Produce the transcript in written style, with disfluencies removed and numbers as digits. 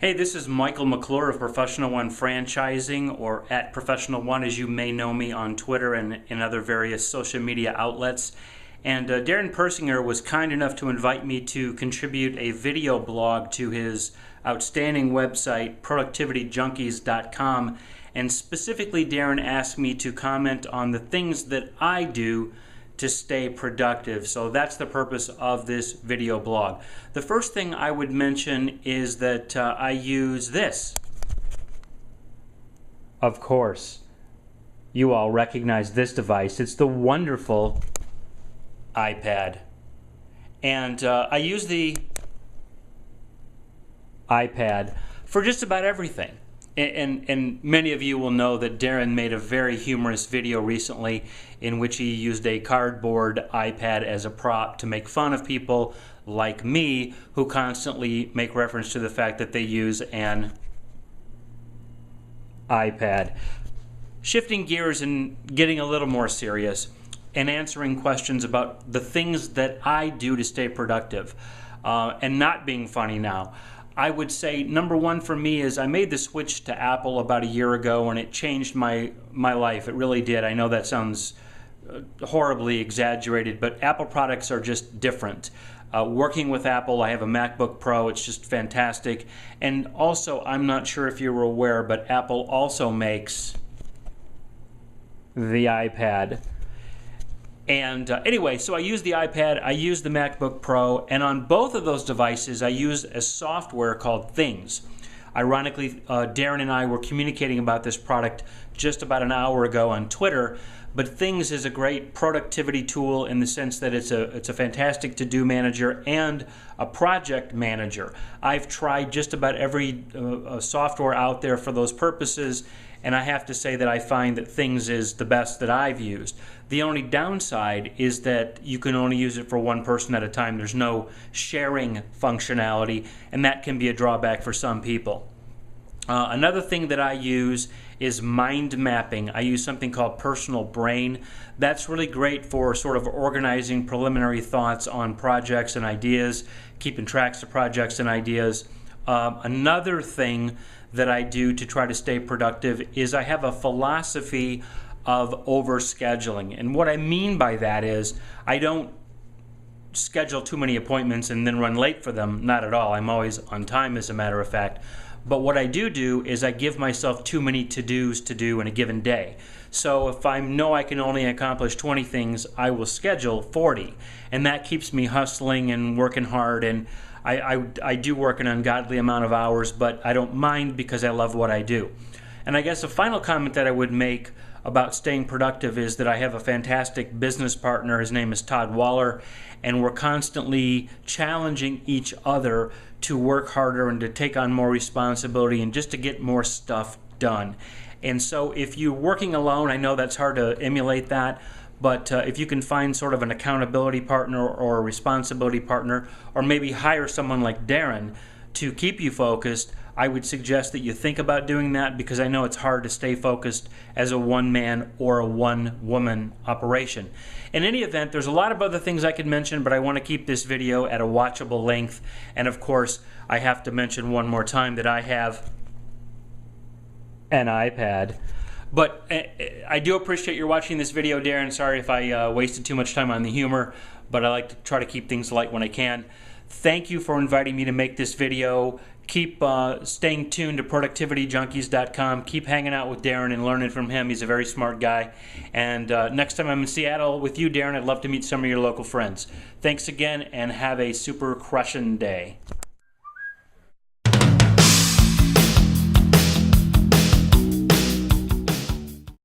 Hey, this is Michael McClure of Professional One Franchising, or at Professional One, as you may know me on Twitter and in other various social media outlets. And Darren Persinger was kind enough to invite me to contribute a video blog to his outstanding website, productivityjunkies.com. And specifically, Darren asked me to comment on the things that I do to stay productive. So that's the purpose of this video blog. The first thing I would mention is that I use this. Of course, you all recognize this device. It's the wonderful iPad. And I use the iPad for just about everything. And many of you will know that Darren made a very humorous video recently in which he used a cardboard iPad as a prop to make fun of people like me who constantly make reference to the fact that they use an iPad. Shifting gears and getting a little more serious and answering questions about the things that I do to stay productive and not being funny now. I would say number one for me is I made the switch to Apple about a year ago, and it changed my life. It really did. I know that sounds horribly exaggerated, but Apple products are just different. Working with Apple, I have a MacBook Pro. It's just fantastic. And also, I'm not sure if you were aware, but Apple also makes the iPad. And anyway, so I use the iPad, I use the MacBook Pro, and on both of those devices I use a software called Things. Ironically, Darren and I were communicating about this product just about an hour ago on Twitter, but Things is a great productivity tool in the sense that it's a fantastic to-do manager and a project manager. I've tried just about every software out there for those purposes, and I have to say that I find that Things is the best that I've used. The only downside is that you can only use it for one person at a time. There's no sharing functionality, and that can be a drawback for some people. Another thing that I use is mind mapping. I use something called Personal Brain. That's really great for sort of organizing preliminary thoughts on projects and ideas, keeping tracks of projects and ideas. Another thing that I do to try to stay productive is I have a philosophy of overscheduling. And what I mean by that is I don't schedule too many appointments and then run late for them. Not at all. I'm always on time, as a matter of fact. But what I do is I give myself too many to-dos to do in a given day. So if I know I can only accomplish 20 things, I will schedule 40. And that keeps me hustling and working hard. And I do work an ungodly amount of hours, but I don't mind because I love what I do. And I guess a final comment that I would make about staying productive is that I have a fantastic business partner. His name is Todd Waller, and we're constantly challenging each other to work harder and to take on more responsibility and just to get more stuff done. And so if you're working alone, I know that's hard to emulate that, but if you can find sort of an accountability partner or a responsibility partner, or maybe hire someone like Darren to keep you focused, I would suggest that you think about doing that, because I know it's hard to stay focused as a one-man or a one-woman operation. In any event, there's a lot of other things I could mention, but I want to keep this video at a watchable length. And of course, I have to mention one more time that I have an iPad. But I do appreciate your watching this video, Darren. Sorry if I wasted too much time on the humor, but I like to try to keep things light when I can. Thank you for inviting me to make this video. Keep staying tuned to productivityjunkies.com. Keep hanging out with Darren and learning from him. He's a very smart guy. And next time I'm in Seattle with you, Darren, I'd love to meet some of your local friends. Thanks again, and have a super crushing day.